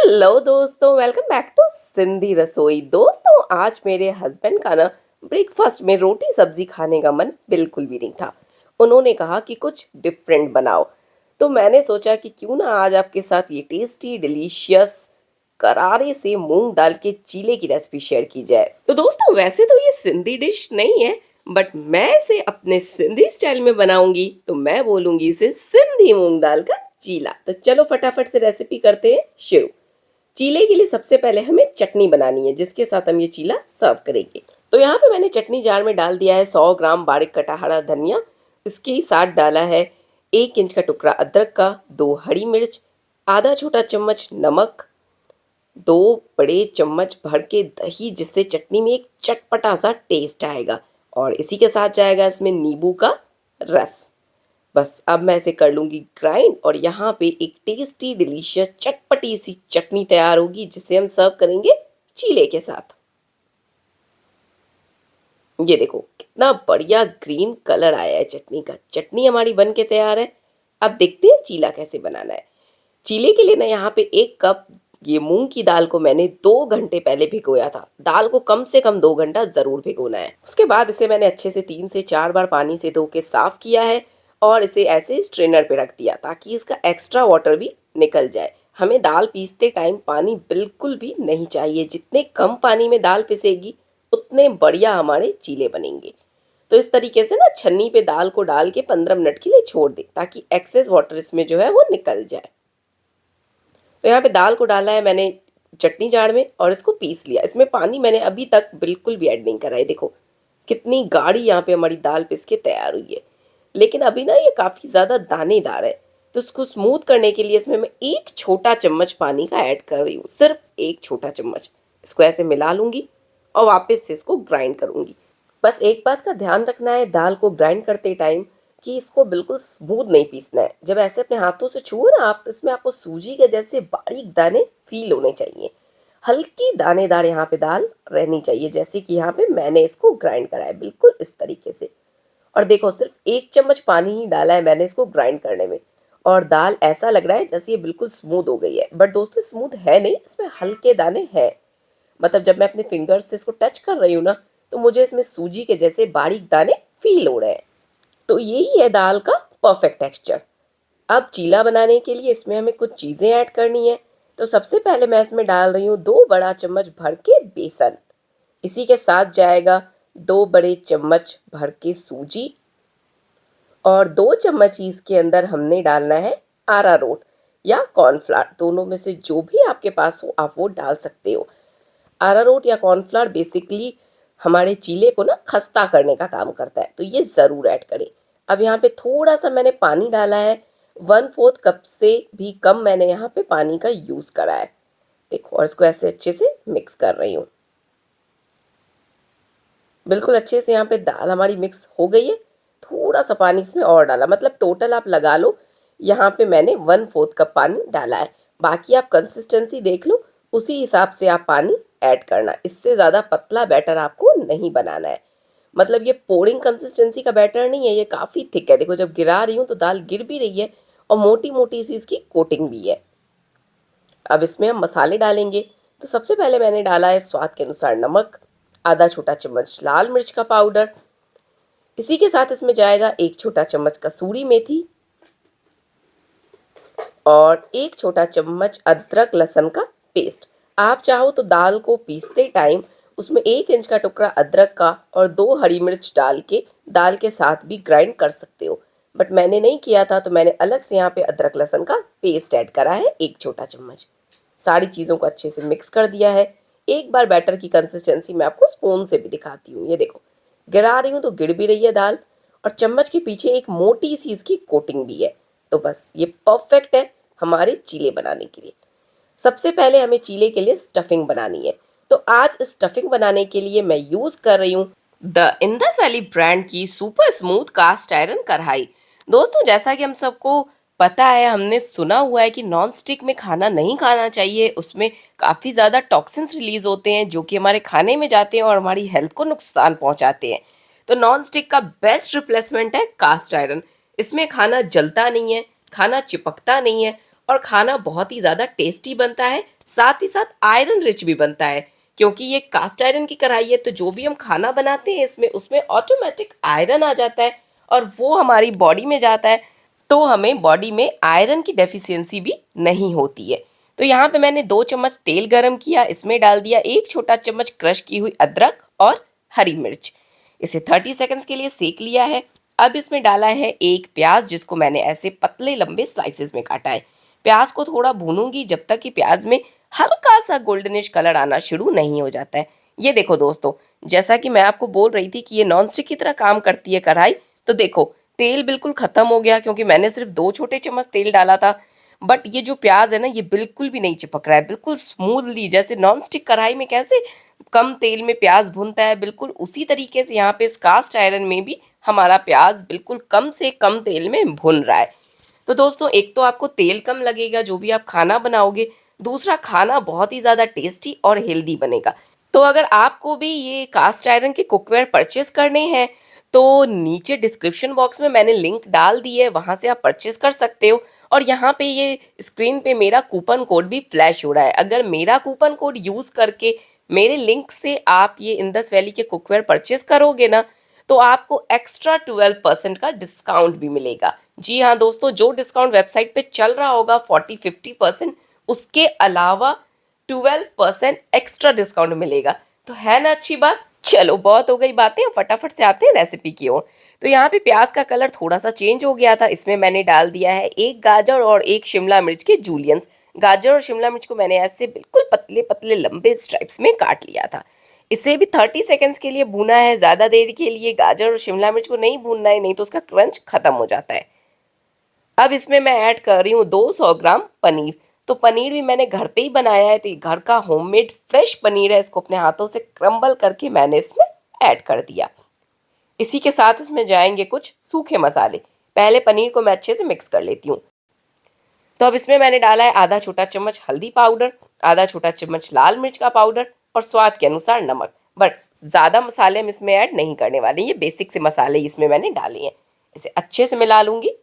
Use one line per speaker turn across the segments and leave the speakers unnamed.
Hello दोस्तों, welcome back to Sindhi रसोई। दोस्तों, आज मेरे हस्बैंड का ना ब्रेकफास्ट में रोटी सब्जी खाने का मन बिल्कुल भी नहीं था। उन्होंने कहा कि कुछ डिफरेंट बनाओ। तो मैंने सोचा कि क्यों ना आज आपके साथ ये टेस्टी डिलीशियस करारे से मूंग दाल के चीले की रेसिपी शेयर की जाए। तो दोस्तों, वैसे तो ये सिंधी डिश नहीं है, बट मैं इसे अपने सिंधी स्टाइल में बनाऊंगी, तो मैं बोलूंगी इसे सिंधी मूंग दाल का चीला। तो चलो फटाफट से रेसिपी करते हैं शुरू। चीले के लिए सबसे पहले हमें चटनी बनानी है, जिसके साथ हम ये चीला सर्व करेंगे। तो यहाँ पे मैंने चटनी जार में डाल दिया है 100 ग्राम बारीक कटा हरा धनिया। इसके साथ डाला है 1 इंच का टुकड़ा अदरक का, 2 हरी मिर्च, आधा छोटा चम्मच नमक, 2 बड़े चम्मच भर के दही, जिससे चटनी में एक चटपटा सा टेस्ट आएगा। और इसी के साथ जाएगा इसमें नींबू का रस। बस अब मैं इसे कर लूँगी ग्राइंड, और यहाँ पे एक टेस्टी डिलीशियस चटपटी सी चटनी तैयार होगी, जिसे हम सर्व करेंगे चीले के साथ। ये देखो कितना बढ़िया ग्रीन कलर आया है चटनी का। चटनी हमारी बन के तैयार है। अब देखते हैं चीला कैसे बनाना है। चीले के लिए ना यहाँ पे 1 कप ये मूंग की दाल को मैंने 2 घंटे पहले भिगोया था। दाल को कम से कम 2 घंटा जरूर भिगोना है। उसके बाद इसे मैंने अच्छे से 3 से 4 बार पानी से धो के साफ किया है, और इसे ऐसे स्ट्रेनर पे रख दिया ताकि इसका एक्स्ट्रा वाटर भी निकल जाए। हमें दाल पीसते टाइम पानी बिल्कुल भी नहीं चाहिए। जितने कम पानी में दाल पिसेगी उतने बढ़िया हमारे चीले बनेंगे। तो इस तरीके से ना छन्नी पे दाल को डाल के 15 मिनट के लिए छोड़ दे, ताकि एक्सेस वाटर इसमें जो है वो निकल जाए। तो यहाँ पे दाल को डाला है मैंने चटनी जार में, और इसको पीस लिया। इसमें पानी मैंने अभी तक बिल्कुल भी ऐड नहीं करा है। देखो कितनी गाढ़ी यहाँ पे हमारी दाल पिस के तैयार हुई है। लेकिन अभी ना ये काफ़ी ज़्यादा दानेदार है, तो इसको स्मूथ करने के लिए इसमें मैं 1 छोटा चम्मच पानी का ऐड कर रही हूँ, सिर्फ 1 छोटा चम्मच। इसको ऐसे मिला लूँगी और वापस से इसको ग्राइंड करूँगी। बस एक बात का ध्यान रखना है दाल को ग्राइंड करते टाइम, कि इसको बिल्कुल स्मूथ नहीं पीसना है। जब ऐसे अपने हाथों से छुओ ना आप, तो इसमें आपको सूजी के जैसे बारीक दाने फील होने चाहिए। हल्की दानेदार यहाँ पे दाल रहनी चाहिए, जैसे कि यहाँ पे मैंने इसको ग्राइंड करा है बिल्कुल इस तरीके से। और देखो सिर्फ 1 चम्मच पानी ही डाला है मैंने इसको ग्राइंड करने में, और दाल ऐसा लग रहा है जैसे ये बिल्कुल स्मूथ हो गई है, बट दोस्तों स्मूथ है नहीं, इसमें हल्के दाने हैं। मतलब जब मैं अपने फिंगर्स से इसको टच कर रही हूँ ना, तो मुझे इसमें सूजी के जैसे बारीक दाने फील हो रहे हैं। तो यही है दाल का परफेक्ट टेक्सचर। अब चीला बनाने के लिए इसमें हमें कुछ चीज़ें ऐड करनी है। तो सबसे पहले मैं इसमें डाल रही हूँ 2 बड़ा चम्मच भर के बेसन। इसी के साथ जाएगा 2 बड़े चम्मच भर के सूजी, और 2 चम्मच ही इसके अंदर हमने डालना है अरारोट या कॉर्नफ्लावर। दोनों में से जो भी आपके पास हो आप वो डाल सकते हो। अरारोट या कॉर्नफ्लावर बेसिकली हमारे चीले को ना खस्ता करने का काम करता है, तो ये ज़रूर ऐड करें। अब यहाँ पे थोड़ा सा मैंने पानी डाला है, 1/4 कप से भी कम मैंने यहाँ पे पानी का यूज़ करा है। देखो, और इसको ऐसे अच्छे से मिक्स कर रही हूँ। बिल्कुल अच्छे से यहाँ पे दाल हमारी मिक्स हो गई है। थोड़ा सा पानी इसमें और डाला, मतलब टोटल आप लगा लो, यहाँ पे मैंने 1/4 कप पानी डाला है। बाकी आप कंसिस्टेंसी देख लो, उसी हिसाब से आप पानी ऐड करना। इससे ज़्यादा पतला बैटर आपको नहीं बनाना है। मतलब ये पोरिंग कंसिस्टेंसी का बैटर नहीं है, ये काफ़ी थिक है। देखो जब गिरा रही हूँ तो दाल गिर भी रही है, और मोटी मोटी सी इसकी कोटिंग भी है। अब इसमें हम मसाले डालेंगे। तो सबसे पहले मैंने डाला है स्वाद के अनुसार नमक, आधा छोटा चम्मच लाल मिर्च का पाउडर। इसी के साथ इसमें जाएगा 1 छोटा चम्मच कसूरी मेथी, और 1 छोटा चम्मच अदरक लहसुन का पेस्ट। आप चाहो तो दाल को पीसते टाइम उसमें 1 इंच का टुकड़ा अदरक का और 2 हरी मिर्च डाल के दाल के साथ भी ग्राइंड कर सकते हो, बट मैंने नहीं किया था, तो मैंने अलग से यहाँ पे अदरक लहसुन का पेस्ट ऐड करा है 1 छोटा चम्मच। सारी चीज़ों को अच्छे से मिक्स कर दिया है। एक बार बैटर की कंसिस्टेंसी मैं आपको स्पून से भी दिखाती हूँ। ये देखो गिरा रही हूँ तो गिर भी रही है दाल, और चम्मच के पीछे एक मोटी सी इसकी कोटिंग भी है। तो बस ये परफेक्ट है हमारे चीले बनाने के लिए। सबसे पहले हमें चीले के लिए स्टफिंग बनानी है। तो आज स्टफिंग बनाने के लिए मैं यूज़ कर रही हूँ द इंडस वैली ब्रांड की सुपर स्मूथ कास्ट आयरन कढ़ाई। दोस्तों, जैसा कि हम सबको पता है, हमने सुना हुआ है कि नॉन स्टिक में खाना नहीं खाना चाहिए। उसमें काफ़ी ज़्यादा टॉक्सिन्स रिलीज होते हैं, जो कि हमारे खाने में जाते हैं और हमारी हेल्थ को नुकसान पहुंचाते हैं। तो नॉन स्टिक का बेस्ट रिप्लेसमेंट है कास्ट आयरन। इसमें खाना जलता नहीं है, खाना चिपकता नहीं है, और खाना बहुत ही ज़्यादा टेस्टी बनता है, साथ ही साथ आयरन रिच भी बनता है। क्योंकि ये कास्ट आयरन की कढ़ाई है तो जो भी हम खाना बनाते हैं इसमें उसमें ऑटोमेटिक आयरन आ जाता है और वो हमारी बॉडी में जाता है, तो हमें बॉडी में आयरन की डेफिशिएंसी भी नहीं होती है। तो यहाँ पे मैंने 2 चम्मच तेल गरम किया, इसमें डाल दिया 1 छोटा चम्मच क्रश की हुई अदरक और हरी मिर्च। इसे 30 सेकंड्स के लिए सेक लिया है। अब इसमें डाला है एक प्याज जिसको मैंने ऐसे पतले लंबे स्लाइसेस में काटा है। प्याज को थोड़ा भूनूंगी जब तक कि प्याज में हल्का सा गोल्डनिश कलर आना शुरू नहीं हो जाता है। ये देखो दोस्तों, जैसा कि मैं आपको बोल रही थी कि ये नॉन स्टिक की तरह काम करती है कढ़ाई, तो देखो तेल बिल्कुल खत्म हो गया क्योंकि मैंने सिर्फ 2 छोटे चम्मच तेल डाला था। बट ये जो प्याज है ना, ये बिल्कुल भी नहीं चिपक रहा है, बिल्कुल स्मूथली, जैसे नॉन स्टिक कढ़ाई में कैसे कम तेल में प्याज भुनता है, बिल्कुल उसी तरीके से यहाँ पे इस कास्ट आयरन में भी हमारा प्याज बिल्कुल कम से कम तेल में भुन रहा है। तो दोस्तों, एक तो आपको तेल कम लगेगा जो भी आप खाना बनाओगे, दूसरा खाना बहुत ही ज़्यादा टेस्टी और हेल्दी बनेगा। तो अगर आपको भी ये कास्ट आयरन के कुकवेयर परचेस करने हैं तो नीचे डिस्क्रिप्शन बॉक्स में मैंने लिंक डाल दी है, वहाँ से आप परचेस कर सकते हो। और यहाँ पे ये स्क्रीन पे मेरा कूपन कोड भी फ्लैश हो रहा है। अगर मेरा कूपन कोड यूज़ करके मेरे लिंक से आप ये इंडस वैली के कुकवेयर परचेस करोगे ना, तो आपको एक्स्ट्रा 12% का डिस्काउंट भी मिलेगा। जी हाँ दोस्तों, जो डिस्काउंट वेबसाइट पे चल रहा होगा 40-50%, उसके अलावा 12% एक्स्ट्रा डिस्काउंट मिलेगा। तो है ना अच्छी बात। चलो बहुत हो गई बातें, फटाफट से आते हैं रेसिपी की ओर। तो यहाँ पे प्याज का कलर थोड़ा सा चेंज हो गया था, इसमें मैंने डाल दिया है एक गाजर और एक शिमला मिर्च के जूलियंस। गाजर और शिमला मिर्च को मैंने ऐसे बिल्कुल पतले पतले लंबे स्ट्राइप्स में काट लिया था। इसे भी 30 सेकेंड्स के लिए भूना है, ज़्यादा देर के लिए गाजर और शिमला मिर्च को नहीं भूनना है, नहीं तो उसका क्रंच खत्म हो जाता है। अब इसमें मैं ऐड कर रही हूँ 200 ग्राम पनीर। तो पनीर भी मैंने घर पे ही बनाया है, तो ये घर का होममेड फ्रेश पनीर है। इसको अपने हाथों से क्रम्बल करके मैंने इसमें ऐड कर दिया। इसी के साथ इसमें जाएंगे कुछ सूखे मसाले। पहले पनीर को मैं अच्छे से मिक्स कर लेती हूँ। तो अब इसमें मैंने डाला है आधा छोटा चम्मच हल्दी पाउडर, आधा छोटा चम्मच लाल मिर्च का पाउडर और स्वाद के अनुसार नमक। बट ज़्यादा मसाले हम इसमें ऐड नहीं करने वाले, ये बेसिक से मसाले इसमें मैंने डाले हैं। इसे अच्छे से मिला लूँगी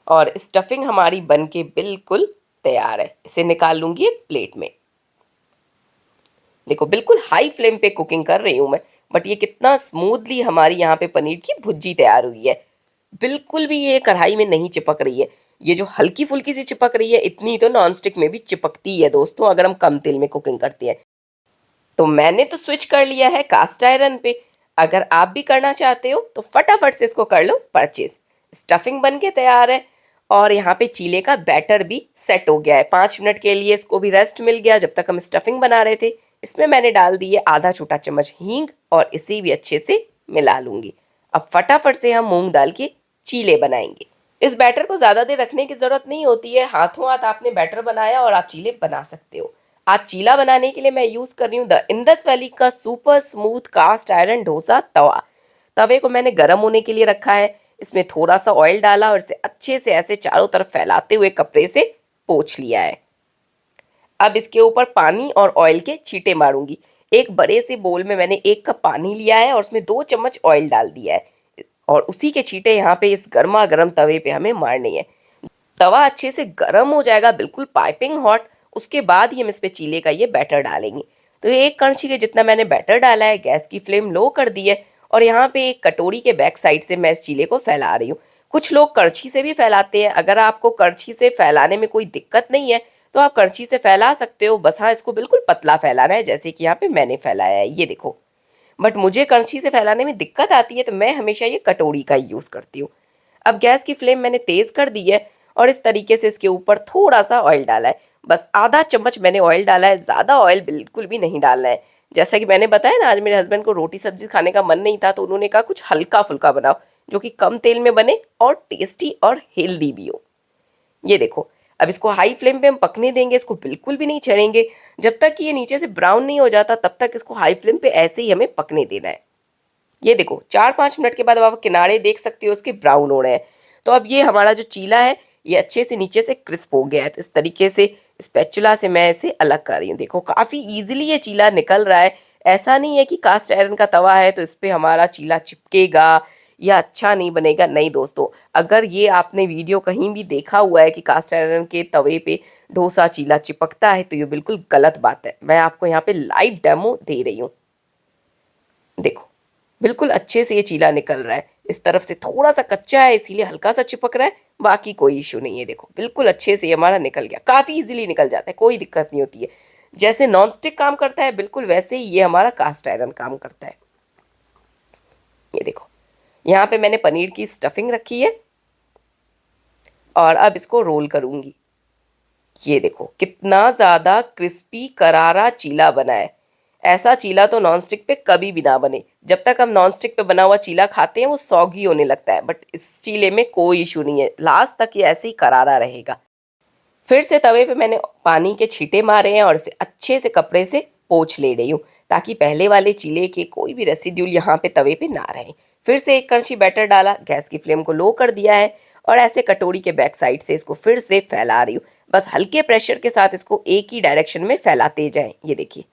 और स्टफिंग हमारी बन के बिल्कुल तैयार है। इसे निकाल लूँगी एक प्लेट में। देखो बिल्कुल हाई फ्लेम पे कुकिंग कर रही हूँ मैं, बट ये कितना स्मूथली हमारी यहाँ पे पनीर की भुर्जी तैयार हुई है। बिल्कुल भी ये कढ़ाई में नहीं चिपक रही है। ये जो हल्की फुल्की सी चिपक रही है, इतनी तो नॉन स्टिक में भी चिपकती है दोस्तों, अगर हम कम तेल में कुकिंग करते हैं। तो मैंने तो स्विच कर लिया है कास्ट आयरन पे। अगर आप भी करना चाहते हो तो फटाफट से इसको कर लो परचेज। स्टफिंग बन के तैयार है और यहाँ पे चीले का बैटर भी सेट हो गया है। 5 मिनट के लिए इसको भी रेस्ट मिल गया जब तक हम स्टफिंग बना रहे थे। इसमें मैंने डाल दी है आधा छोटा चम्मच हींग और इसे भी अच्छे से मिला लूँगी। अब फटाफट से हम मूंग दाल के चीले बनाएंगे। इस बैटर को ज़्यादा देर रखने की ज़रूरत नहीं होती है, हाथों हाथ आपने बैटर बनाया और आप चीले बना सकते हो। आज चीला बनाने के लिए मैं यूज़ कर रही हूँ द इंडस वैली का super smooth cast iron dosa tawa. तवे को मैंने गर्म होने के लिए रखा है, इसमें थोड़ा सा ऑयल डाला और इसे अच्छे से ऐसे चारों तरफ फैलाते हुए कपड़े से पोंछ लिया है। अब इसके ऊपर पानी और ऑयल के छींटे मारूंगी। एक बड़े से बोल में मैंने 1 कप पानी लिया है और उसमें 2 चम्मच ऑयल डाल दिया है और उसी के छींटे यहाँ पे इस गर्मा गर्म तवे पे हमें मारने हैं। तवा अच्छे से गर्म हो जाएगा, बिल्कुल पाइपिंग हॉट। उसके बाद ही हम इस पे चीले का ये बैटर डालेंगे। तो ये 1 कड़छी के जितना मैंने बैटर डाला है, गैस की फ्लेम लो कर दी है और यहाँ पे एक कटोरी के बैक साइड से मैं इस चीले को फैला रही हूँ। कुछ लोग कड़छी से भी फैलाते हैं। अगर आपको कड़छी से फैलाने में कोई दिक्कत नहीं है तो आप कड़छी से फैला सकते हो। बस हाँ, इसको बिल्कुल पतला फैलाना है जैसे कि यहाँ पे मैंने फैलाया है, ये देखो। बट मुझे कड़छी से फैलाने में दिक्कत आती है तो मैं हमेशा ये कटोरी का यूज़ करती हूँ। अब गैस की फ्लेम मैंने तेज़ कर दी है और इस तरीके से इसके ऊपर थोड़ा सा ऑयल डाला है। बस आधा चम्मच मैंने ऑयल डाला है, ज़्यादा ऑयल बिल्कुल भी नहीं डालना है। जैसा कि मैंने बताया ना, आज मेरे हस्बैंड को रोटी सब्जी खाने का मन नहीं था तो उन्होंने कहा कुछ हल्का फुल्का बनाओ जो कि कम तेल में बने और टेस्टी और हेल्दी भी हो। ये देखो, अब इसको हाई फ्लेम पे हम पकने देंगे, इसको बिल्कुल भी नहीं छेड़ेंगे। जब तक कि ये नीचे से ब्राउन नहीं हो जाता तब तक इसको हाई फ्लेम पे ऐसे ही हमें पकने देना है। ये देखो 4-5 मिनट के बाद अब आप किनारे देख सकते हो उसके ब्राउन हो रहे हैं। तो अब ये हमारा जो चीला है ये अच्छे से नीचे से क्रिस्प हो गया है। तो इस तरीके से स्पैचुला से मैं इसे अलग कर रही हूँ। देखो काफ़ी ईजिली ये चीला निकल रहा है। ऐसा नहीं है कि कास्ट आयरन का तवा है तो इस पर हमारा चीला चिपकेगा यह अच्छा नहीं बनेगा। नहीं दोस्तों, अगर ये आपने वीडियो कहीं भी देखा हुआ है कि कास्ट आयरन के तवे पे डोसा चीला चिपकता है तो ये बिल्कुल गलत बात है। मैं आपको यहाँ पे लाइव डेमो दे रही हूँ। देखो बिल्कुल अच्छे से ये चीला निकल रहा है। इस तरफ से थोड़ा सा कच्चा है इसीलिए हल्का सा चिपक रहा है, बाकी कोई इशू नहीं है। देखो बिल्कुल अच्छे से ये हमारा निकल गया, काफ़ी इजीली निकल जाता है, कोई दिक्कत नहीं होती है। जैसे नॉन स्टिक काम करता है बिल्कुल वैसे ही ये हमारा कास्ट आयरन काम करता है। ये देखो यहाँ पे मैंने पनीर की स्टफिंग रखी है और अब इसको रोल करूँगी। ये देखो कितना ज़्यादा क्रिस्पी करारा चीला बना है। ऐसा चीला तो नॉनस्टिक पे कभी भी ना बने। जब तक हम नॉनस्टिक पे बना हुआ चीला खाते हैं वो सौगी होने लगता है, बट इस चीले में कोई इशू नहीं है, लास्ट तक ये ऐसे ही करारा रहेगा। फिर से तवे पे मैंने पानी के छींटे मारे हैं और इसे अच्छे से कपड़े से पोंछ ले रही हूँ ताकि पहले वाले चीले के कोई भी रेसिड्यूल यहाँ पे तवे पे ना रहे। फिर से एक कड़छी बैटर डाला, गैस की फ्लेम को लो कर दिया है और ऐसे कटोरी के बैक साइड से इसको फिर से फैला रही हूँ। बस हल्के प्रेशर के साथ इसको एक ही डायरेक्शन में फैलाते जाएं। ये देखिए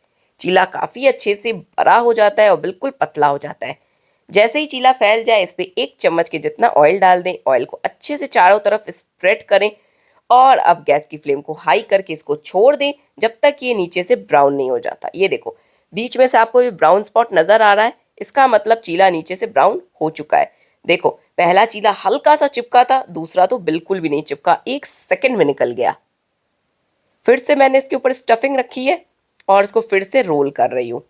चीला काफ़ी अच्छे से बड़ा हो जाता है और बिल्कुल पतला हो जाता है। जैसे ही चीला फैल जाए इस पर 1 चम्मच के जितना ऑयल डाल दें। ऑयल को अच्छे से चारों तरफ स्प्रेड करें और अब गैस की फ्लेम को हाई करके इसको छोड़ दें जब तक ये नीचे से ब्राउन नहीं हो जाता। ये देखो बीच में से आपको ये ब्राउन स्पॉट नज़र आ रहा है, इसका मतलब चीला नीचे से ब्राउन हो चुका है। देखो पहला चीला हल्का सा चिपका था, दूसरा तो बिल्कुल भी नहीं चिपका, 1 सेकंड में निकल गया। फिर से मैंने इसके ऊपर स्टफिंग रखी है और इसको फिर से रोल कर रही हूँ।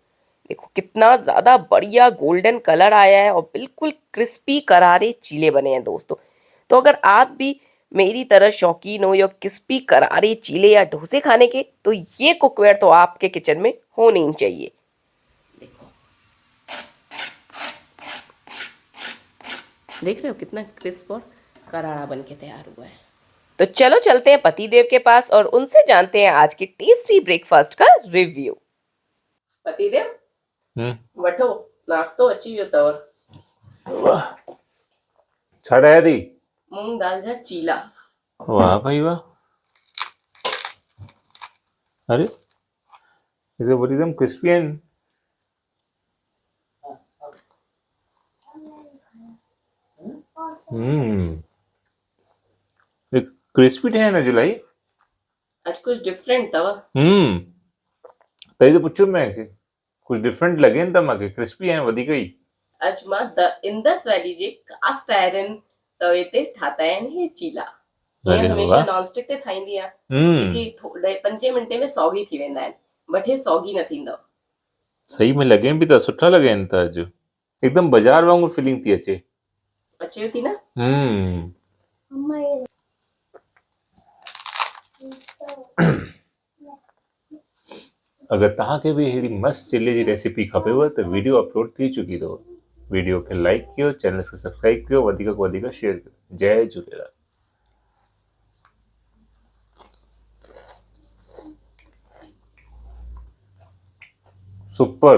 देखो कितना ज़्यादा बढ़िया गोल्डन कलर आया है और बिल्कुल क्रिस्पी करारे चीले बने हैं दोस्तों। तो अगर आप भी मेरी तरह शौकीन हो या क्रिस्पी करारे चीले या डोसे खाने के, तो ये कुकवेयर तो आपके किचन में होने ही चाहिए। देखो देख रहे हो कितना क्रिस्प और करारा बन के तैयार हुआ है। तो चलो चलते हैं पतिदेव के पास और उनसे जानते हैं आज के टेस्टी ब्रेकफास्ट का रिव्यू। पतिदेव वठो नाश्तो अची वियो अथव।
छा ठाहिया थी?
मूंग दाल जा चीला।
वाह भाई वाह। अरे ये तो बड़ी एकदम क्रिस्पी एंड ये क्रिस्पी ठहिया न जुलाई।
आज कुछ डिफरेंट अथव।
तई तो पुछो मैं कि कुछ डिफरेंट लगे न था मूंखे, क्रिस्पी ऐं वधीक ई।
आज मां इंदस वैली जे कास्ट आयरन तवे ते ठाता आहिनि हे चीला।
अरे
हीअं हमेशह
वाह।
नॉनस्टिक ते ठाहींदी आहियां जेकी 5 मिंटे में सौगी थी वेंदा आहिनि, बट हे सौगी न थींदव।
सही में लगे भी था, सुठा लगेनि था अॼु, एकदम बाज़ार वांगुरु फीलिंग थी अचे।
अचेव थी न।
अगर तव्हांखे बि अहिड़ी मस्त चिले जी रेसिपी खपेव त वीडियो अपलोड थी चुकी अथव। वीडियो खे लाइक कयो, चैनल खे सब्सक्राइब कयो, वधीक खां वधीक शेयर कयो। जय झूलेलाल। सुपर।